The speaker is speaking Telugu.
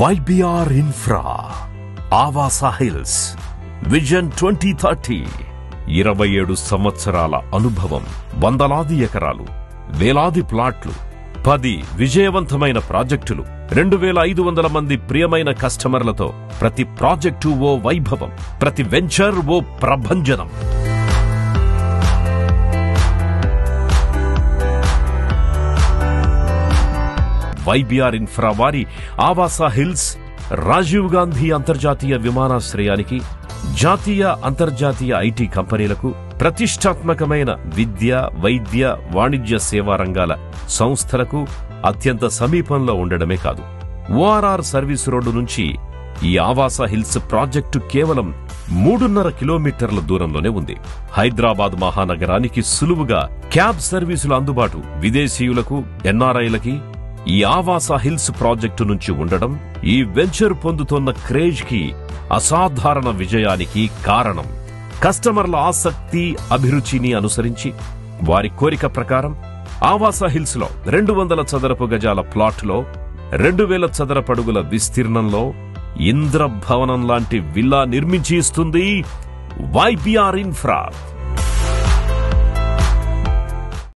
YBR Infra, Avasa Hills, Vision 2030, 27 సంవత్సరాల అనుభవం, వందలాది ఎకరాలు, వేలాది ప్లాట్లు, 10 విజయవంతమైన ప్రాజెక్టులు, 2500 మంది ప్రియమైన కస్టమర్లతో ప్రతి ప్రాజెక్టు ఓ వైభవం, ప్రతి వెంచర్ ఓ ప్రభంజనం. YBR Infra వారి ఆవాసా హిల్స్ రాజీవ్ గాంధీ అంతర్జాతీయ విమానాశ్రయానికి, జాతీయ అంతర్జాతీయ ఐటీ కంపెనీలకు, ప్రతిష్టాత్మకమైన విద్య, వైద్య, వాణిజ్య సేవా రంగాల సంస్థలకు అత్యంత సమీపంలో ఉండడమే కాదు, ORR సర్వీస్ రోడ్డు నుంచి ఈ ఆవాసా హిల్స్ ప్రాజెక్టు కేవలం 3.5 కిలోమీటర్ల దూరంలోనే ఉంది. హైదరాబాద్ మహానగరానికి సులువుగా క్యాబ్ సర్వీసులు అందుబాటు. విదేశీయులకు, NRIలకి ఈ ఆవాసా హిల్స్ ప్రాజెక్టు నుంచి ఉండడం ఈ వెంచర్ పొందుతున్న క్రేజ్ కి, అసాధారణ విజయానికి కారణం. కస్టమర్ల ఆసక్తి, అభిరుచిని అనుసరించి వారి కోరిక ప్రకారం ఆవాసా హిల్స్ లో 200 చదరపు గజాల ప్లాట్లో 2000 చదరపడుగుల విస్తీర్ణంలో ఇంద్రభవనం లాంటి విల్లా నిర్మించి ఇస్తుంది YBR Infra.